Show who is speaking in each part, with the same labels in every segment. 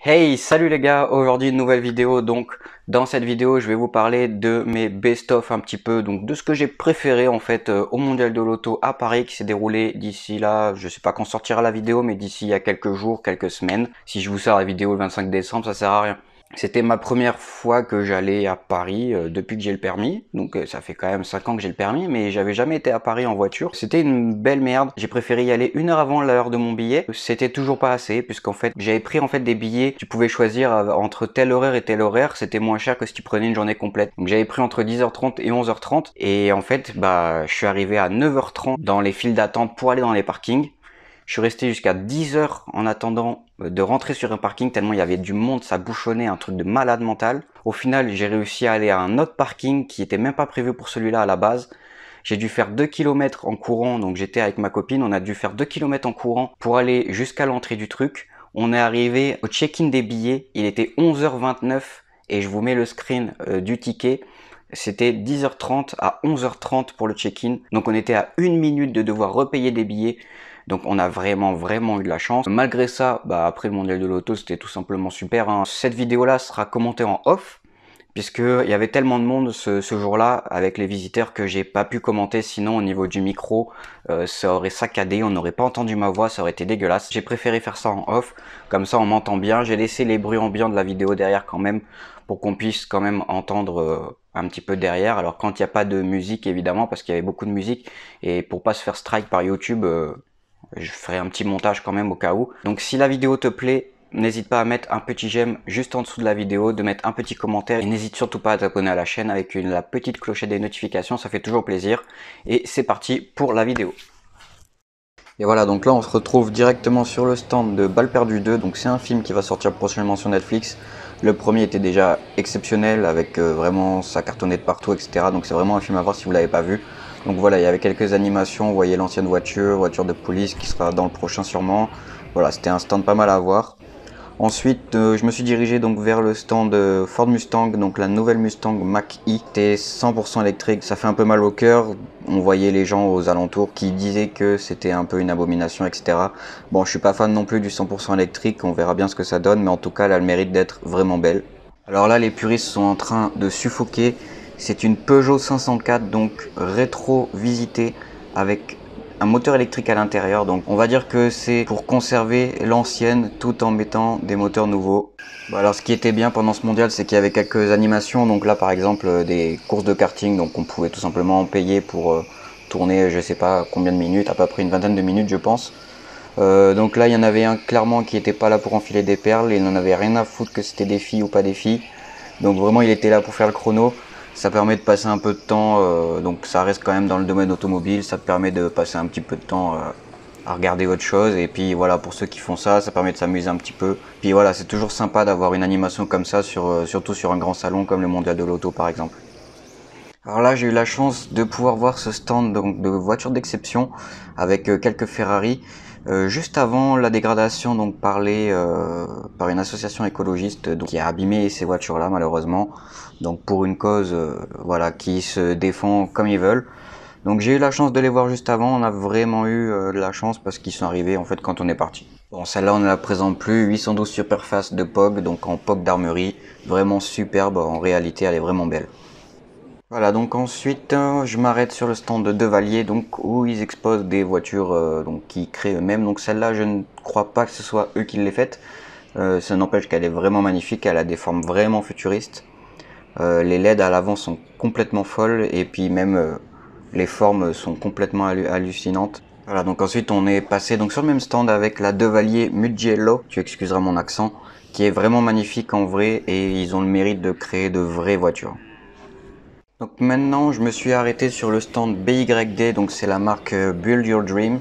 Speaker 1: Hey, salut les gars, aujourd'hui une nouvelle vidéo. Donc dans cette vidéo je vais vous parler de mes best-of un petit peu, donc de ce que j'ai préféré en fait au mondial de l'auto à Paris qui s'est déroulé d'ici là, je sais pas quand sortira la vidéo, mais d'ici il y a quelques jours, quelques semaines. Si je vous sors la vidéo le 25 décembre, ça sert à rien. C'était ma première fois que j'allais à Paris depuis que j'ai le permis. Donc ça fait quand même 5 ans que j'ai le permis, mais j'avais jamais été à Paris en voiture. C'était une belle merde. J'ai préféré y aller une heure avant l'heure de mon billet. C'était toujours pas assez, puisqu'en fait j'avais pris en fait des billets. Tu pouvais choisir entre tel horaire et tel horaire. C'était moins cher que si tu prenais une journée complète. Donc j'avais pris entre 10h30 et 11h30. Et en fait, je suis arrivé à 9h30 dans les files d'attente pour aller dans les parkings. Je suis resté jusqu'à 10 heures en attendant de rentrer sur un parking tellement il y avait du monde, ça bouchonnait, un truc de malade mental. Au final, j'ai réussi à aller à un autre parking qui était même pas prévu pour celui-là à la base. J'ai dû faire 2 km en courant, donc j'étais avec ma copine, on a dû faire 2 km en courant pour aller jusqu'à l'entrée du truc. On est arrivé au check-in des billets, il était 11h29 et je vous mets le screen du ticket. C'était 10h30 à 11h30 pour le check-in. Donc on était à 1 minute de devoir repayer des billets. Donc on a vraiment eu de la chance. Malgré ça, après le mondial de l'auto, c'était tout simplement super, hein. Cette vidéo-là sera commentée en off, puisqu'il y avait tellement de monde ce jour-là avec les visiteurs que j'ai pas pu commenter, sinon au niveau du micro, ça aurait saccadé, on n'aurait pas entendu ma voix, ça aurait été dégueulasse. J'ai préféré faire ça en off, comme ça on m'entend bien. J'ai laissé les bruits ambiants de la vidéo derrière quand même, pour qu'on puisse quand même entendre un petit peu derrière. Alors quand il n'y a pas de musique évidemment, parce qu'il y avait beaucoup de musique, et pour pas se faire strike par YouTube, je ferai un petit montage quand même au cas où. Donc si la vidéo te plaît, n'hésite pas à mettre un petit j'aime juste en dessous de la vidéo, de mettre un petit commentaire et n'hésite surtout pas à t'abonner à la chaîne avec la petite clochette des notifications, ça fait toujours plaisir. Et c'est parti pour la vidéo. Et voilà, donc là on se retrouve directement sur le stand de Balles perdues 2, donc c'est un film qui va sortir prochainement sur Netflix. Le premier était déjà exceptionnel avec vraiment ça cartonnait de partout, etc. Donc c'est vraiment un film à voir si vous l'avez pas vu. Donc voilà, il y avait quelques animations, vous voyez l'ancienne voiture de police qui sera dans le prochain sûrement. Voilà, c'était un stand pas mal à voir. Ensuite, je me suis dirigé donc vers le stand Ford Mustang, donc la nouvelle Mustang Mach-E. C'était 100% électrique, ça fait un peu mal au cœur. On voyait les gens aux alentours qui disaient que c'était un peu une abomination, etc. Bon, je suis pas fan non plus du 100% électrique, on verra bien ce que ça donne, mais en tout cas, elle a le mérite d'être vraiment belle. Alors là, les puristes sont en train de suffoquer. C'est une Peugeot 504, donc rétro-visitée, avec un moteur électrique à l'intérieur. Donc on va dire que c'est pour conserver l'ancienne tout en mettant des moteurs nouveaux. Bon, alors ce qui était bien pendant ce mondial, c'est qu'il y avait quelques animations. Donc là par exemple des courses de karting, donc on pouvait tout simplement payer pour tourner je sais pas combien de minutes, à peu près une vingtaine de minutes je pense. Donc là il y en avait un clairement qui était pas là pour enfiler des perles, il n'en avait rien à foutre que c'était des filles ou pas des filles. Donc vraiment il était là pour faire le chrono. Ça permet de passer un peu de temps, donc ça reste quand même dans le domaine automobile, ça te permet de passer un petit peu de temps à regarder autre chose. Et puis voilà, pour ceux qui font ça, ça permet de s'amuser un petit peu. Puis voilà, c'est toujours sympa d'avoir une animation comme ça, surtout sur un grand salon comme le mondial de l'auto par exemple. Alors là, j'ai eu la chance de pouvoir voir ce stand donc, de voitures d'exception avec quelques Ferrari. Juste avant la dégradation donc par une association écologiste donc, qui a abîmé ces voitures-là malheureusement. Donc pour une cause voilà qui se défend comme ils veulent. Donc j'ai eu la chance de les voir juste avant. On a vraiment eu de la chance parce qu'ils sont arrivés en fait quand on est parti. Bon, celle-là on ne la présente plus. 812 Superfast de POG, donc en POG d'armerie, vraiment superbe. En réalité, elle est vraiment belle. Voilà, donc ensuite je m'arrête sur le stand de Devalier, donc où ils exposent des voitures donc qu'ils créent eux-mêmes. Donc celle-là, je ne crois pas que ce soit eux qui l'aient faite. Ça n'empêche qu'elle est vraiment magnifique, elle a des formes vraiment futuristes. Les LED à l'avant sont complètement folles et puis même les formes sont complètement hallucinantes. Voilà, donc ensuite on est passé donc sur le même stand avec la Devalier Mugello, tu excuseras mon accent, qui est vraiment magnifique en vrai et ils ont le mérite de créer de vraies voitures. Donc maintenant, je me suis arrêté sur le stand BYD, donc c'est la marque Build Your Dream.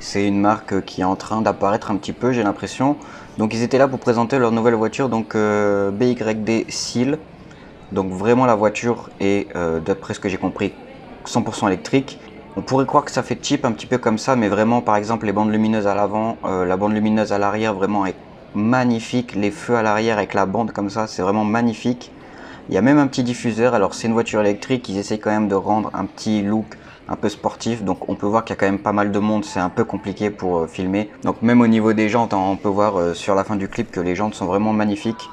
Speaker 1: C'est une marque qui est en train d'apparaître un petit peu, j'ai l'impression. Donc ils étaient là pour présenter leur nouvelle voiture, donc BYD Seal. Donc vraiment la voiture est, d'après ce que j'ai compris, 100% électrique. On pourrait croire que ça fait cheap un petit peu comme ça, mais vraiment par exemple les bandes lumineuses à l'avant, la bande lumineuse à l'arrière vraiment est magnifique. Les feux à l'arrière avec la bande comme ça, c'est vraiment magnifique. Il y a même un petit diffuseur, alors c'est une voiture électrique, ils essaient quand même de rendre un petit look un peu sportif. Donc on peut voir qu'il y a quand même pas mal de monde, c'est un peu compliqué pour filmer. Donc même au niveau des jantes, hein, on peut voir sur la fin du clip que les jantes sont vraiment magnifiques.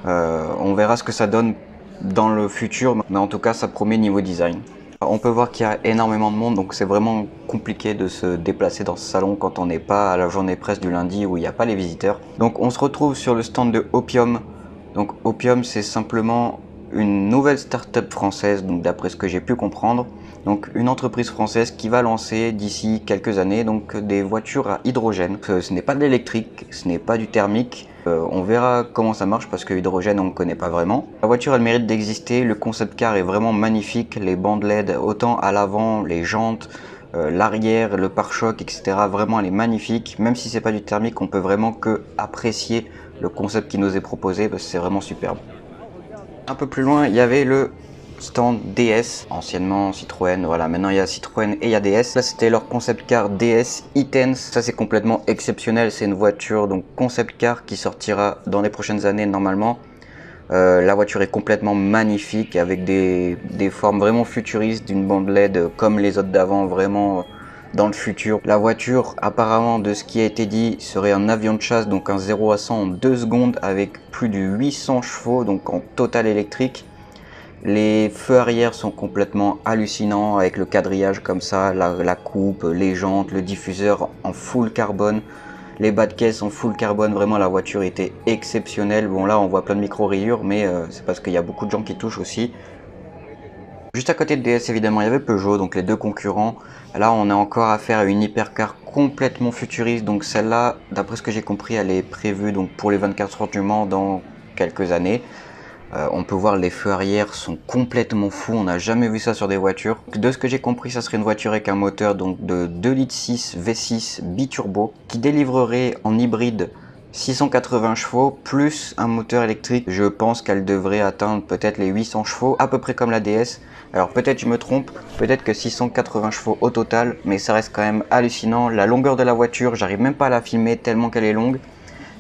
Speaker 1: On verra ce que ça donne dans le futur, mais en tout cas ça promet niveau design. On peut voir qu'il y a énormément de monde, donc c'est vraiment compliqué de se déplacer dans ce salon quand on n'est pas à la journée presse du lundi où il n'y a pas les visiteurs. Donc on se retrouve sur le stand de Opium. Donc Opium, c'est simplement une nouvelle start-up française, donc d'après ce que j'ai pu comprendre. Donc une entreprise française qui va lancer d'ici quelques années donc des voitures à hydrogène. Ce n'est pas de l'électrique, ce n'est pas du thermique. On verra comment ça marche parce que l'hydrogène on ne connaît pas vraiment. La voiture elle mérite d'exister, le concept car est vraiment magnifique, les bandes LED autant à l'avant, les jantes, l'arrière, le pare-choc, etc. Vraiment elle est magnifique, même si c'est pas du thermique on peut vraiment que apprécier le concept qui nous est proposé parce que c'est vraiment superbe. Un peu plus loin il y avait le stand DS, anciennement Citroën, voilà, maintenant il y a Citroën et il y a DS. Là c'était leur concept car DS e-Tense, ça c'est complètement exceptionnel, c'est une voiture donc concept car qui sortira dans les prochaines années normalement. La voiture est complètement magnifique avec des formes vraiment futuristes, d'une bande LED comme les autres d'avant, vraiment dans le futur. La voiture apparemment de ce qui a été dit serait un avion de chasse, donc un 0 à 100 en 2 secondes avec plus de 800 chevaux, donc en total électrique. Les feux arrière sont complètement hallucinants avec le quadrillage comme ça, la coupe, les jantes, le diffuseur en full carbone, les bas de caisse en full carbone, vraiment la voiture était exceptionnelle. Bon là on voit plein de micro-rayures mais c'est parce qu'il y a beaucoup de gens qui touchent aussi. Juste à côté de DS évidemment il y avait Peugeot, donc les deux concurrents. Là on a encore affaire à une hypercar complètement futuriste, donc celle-là d'après ce que j'ai compris elle est prévue donc pour les 24 heures du Mans dans quelques années. On peut voir les feux arrière sont complètement fous, on n'a jamais vu ça sur des voitures. De ce que j'ai compris, ça serait une voiture avec un moteur donc de 2,6 litres V6 biturbo qui délivrerait en hybride 680 chevaux plus un moteur électrique. Je pense qu'elle devrait atteindre peut-être les 800 chevaux, à peu près comme la DS. Alors peut-être je me trompe, peut-être que 680 chevaux au total, mais ça reste quand même hallucinant. La longueur de la voiture, j'arrive même pas à la filmer tellement qu'elle est longue.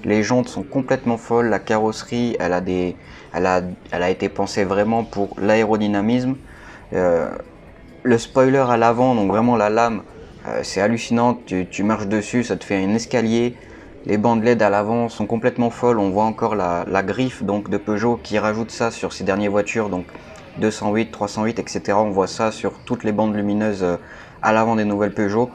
Speaker 1: Les jantes sont complètement folles, la carrosserie elle a été pensée vraiment pour l'aérodynamisme. Le spoiler à l'avant, donc vraiment la lame, c'est hallucinant, tu marches dessus, ça te fait un escalier. Les bandes LED à l'avant sont complètement folles, on voit encore la griffe donc, de Peugeot qui rajoute ça sur ses dernières voitures, donc 208, 308, etc. On voit ça sur toutes les bandes lumineuses à l'avant des nouvelles Peugeot.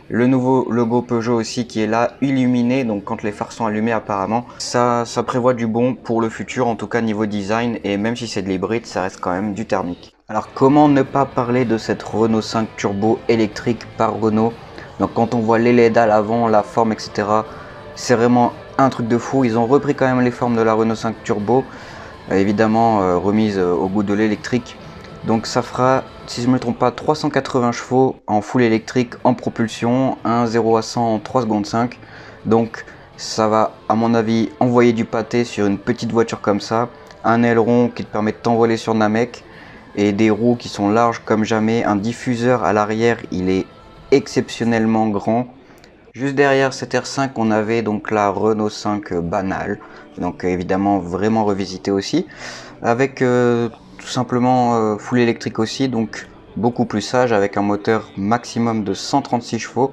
Speaker 1: Le nouveau logo Peugeot aussi qui est là, illuminé, donc quand les phares sont allumés apparemment, ça prévoit du bon pour le futur, en tout cas niveau design, et même si c'est de l'hybride, ça reste quand même du thermique. Alors comment ne pas parler de cette Renault 5 Turbo électrique par Renault? Donc quand on voit les LED à l'avant, la forme, etc., c'est vraiment un truc de fou. Ils ont repris quand même les formes de la Renault 5 Turbo, évidemment remise au goût de l'électrique. Donc ça fera, si je ne me trompe pas, 380 chevaux en full électrique en propulsion, un 0 à 100 en 3 secondes 5. Donc ça va à mon avis envoyer du pâté sur une petite voiture comme ça. Un aileron qui te permet de t'envoler sur Namek et des roues qui sont larges comme jamais. Un diffuseur à l'arrière, il est exceptionnellement grand. Juste derrière cette R5, on avait donc la Renault 5 banale, donc évidemment vraiment revisitée aussi, avec tout simplement full électrique aussi, donc beaucoup plus sage avec un moteur maximum de 136 chevaux.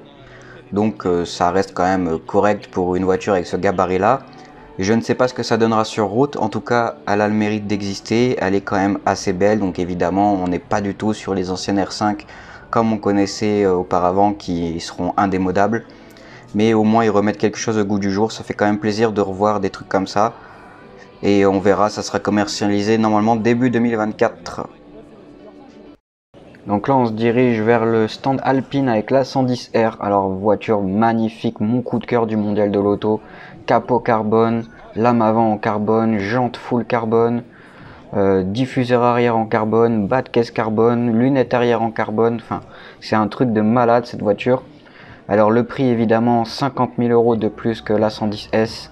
Speaker 1: Donc ça reste quand même correct pour une voiture avec ce gabarit là. Je ne sais pas ce que ça donnera sur route, en tout cas elle a le mérite d'exister, elle est quand même assez belle, donc évidemment on n'est pas du tout sur les anciennes R5 comme on connaissait auparavant qui seront indémodables. Mais au moins ils remettent quelque chose au goût du jour, ça fait quand même plaisir de revoir des trucs comme ça. Et on verra, ça sera commercialisé normalement début 2024. Donc là on se dirige vers le stand Alpine avec la 110R. Alors voiture magnifique, mon coup de cœur du mondial de l'auto. Capot carbone, lame avant en carbone, jante full carbone, diffuseur arrière en carbone, bas de caisse carbone, lunettes arrière en carbone. Enfin c'est un truc de malade cette voiture. Alors le prix évidemment 50 000 € de plus que la 110S.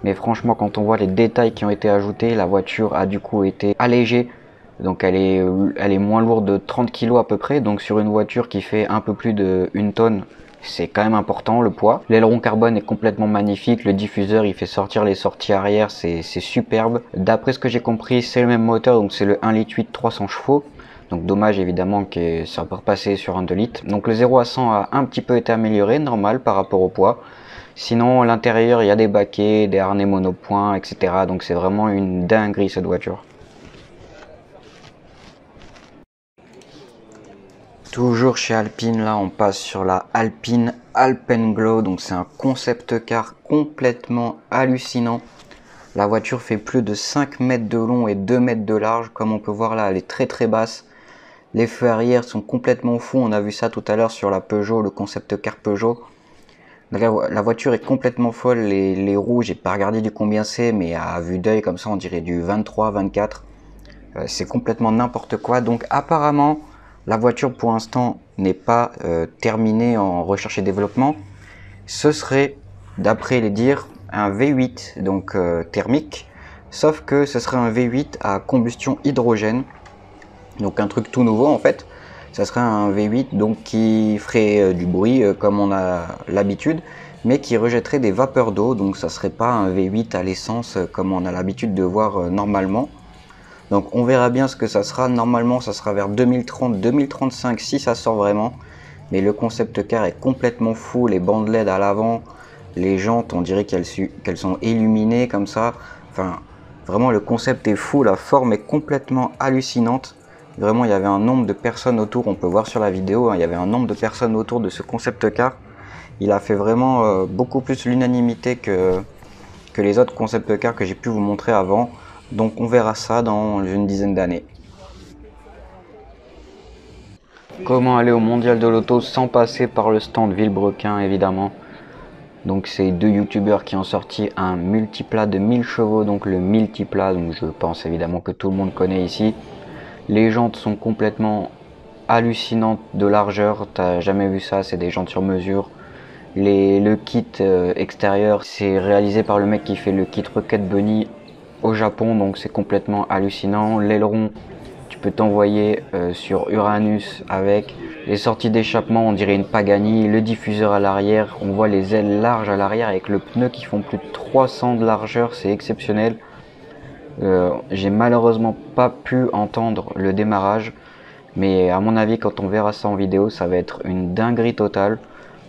Speaker 1: Mais franchement quand on voit les détails qui ont été ajoutés, la voiture a du coup été allégée. Donc elle est moins lourde de 30 kg à peu près. Donc sur une voiture qui fait un peu plus de 1 tonne, c'est quand même important le poids. L'aileron carbone est complètement magnifique. Le diffuseur il fait sortir les sorties arrière, c'est superbe. D'après ce que j'ai compris c'est le même moteur, donc c'est le 1,8 litre 300 chevaux. Donc dommage évidemment que ça peut repasser sur un 2 litres. Donc le 0 à 100 a un petit peu été amélioré, normal par rapport au poids. Sinon à l'intérieur il y a des baquets, des harnais monopoints, etc. Donc c'est vraiment une dinguerie cette voiture. Toujours chez Alpine, là on passe sur la Alpine Alpenglow, donc c'est un concept car complètement hallucinant. La voiture fait plus de 5 mètres de long et 2 mètres de large, comme on peut voir là elle est très très basse. Les feux arrière sont complètement fous, on a vu ça tout à l'heure sur la Peugeot, le concept car Peugeot. La voiture est complètement folle, les roues, j'ai pas regardé du combien c'est, mais à vue d'œil comme ça on dirait du 23, 24. C'est complètement n'importe quoi, donc apparemment la voiture pour l'instant n'est pas terminée en recherche et développement. Ce serait, d'après les dires, un V8 donc thermique, sauf que ce serait un V8 à combustion hydrogène, donc un truc tout nouveau en fait. Ça serait un V8 donc qui ferait du bruit comme on a l'habitude, mais qui rejetterait des vapeurs d'eau, donc ça serait pas un V8 à l'essence comme on a l'habitude de voir normalement. Donc on verra bien ce que ça sera. Normalement ça sera vers 2030-2035 si ça sort vraiment. Mais le concept car est complètement fou. Les bandes LED à l'avant, les jantes on dirait qu'elles sont illuminées comme ça. Enfin vraiment le concept est fou. La forme est complètement hallucinante. Vraiment il y avait un nombre de personnes autour. On peut voir sur la vidéo hein, il y avait un nombre de personnes autour de ce concept car. Il a fait vraiment beaucoup plus l'unanimité que les autres concept cars que j'ai pu vous montrer avant. Donc on verra ça dans une dizaine d'années. Comment aller au mondial de l'auto sans passer par le stand Villebrequin évidemment. Donc c'est deux youtubeurs qui ont sorti un multiplat de 1000 chevaux, donc le multiplat, donc je pense évidemment que tout le monde connaît ici. Les jantes sont complètement hallucinantes de largeur, t'as jamais vu ça, c'est des jantes sur mesure. Le kit extérieur, c'est réalisé par le mec qui fait le kit Rocket Bunny au Japon, donc c'est complètement hallucinant. L'aileron, tu peux t'envoyer sur Uranus avec. Les sorties d'échappement, on dirait une Pagani. Le diffuseur à l'arrière, on voit les ailes larges à l'arrière avec le pneu qui font plus de 300 de largeur, c'est exceptionnel. J'ai malheureusement pas pu entendre le démarrage, mais à mon avis quand on verra ça en vidéo ça va être une dinguerie totale.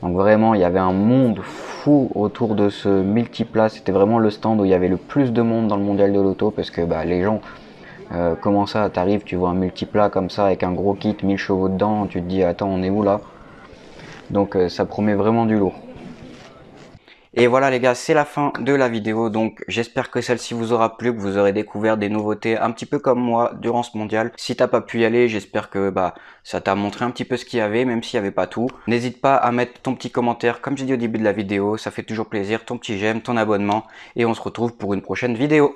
Speaker 1: Donc vraiment il y avait un monde fou autour de ce multiplat, c'était vraiment le stand où il y avait le plus de monde dans le mondial de l'auto, parce que bah, les gens, comment ça, t'arrives, tu vois un multiplat comme ça avec un gros kit, 1000 chevaux dedans, tu te dis attends on est où là? Donc ça promet vraiment du lourd. Et voilà les gars, c'est la fin de la vidéo, donc j'espère que celle-ci vous aura plu, que vous aurez découvert des nouveautés un petit peu comme moi durant ce mondial. Si t'as pas pu y aller, j'espère que ça t'a montré un petit peu ce qu'il y avait, même s'il n'y avait pas tout. N'hésite pas à mettre ton petit commentaire, comme j'ai dit au début de la vidéo, ça fait toujours plaisir, ton petit j'aime, ton abonnement, et on se retrouve pour une prochaine vidéo.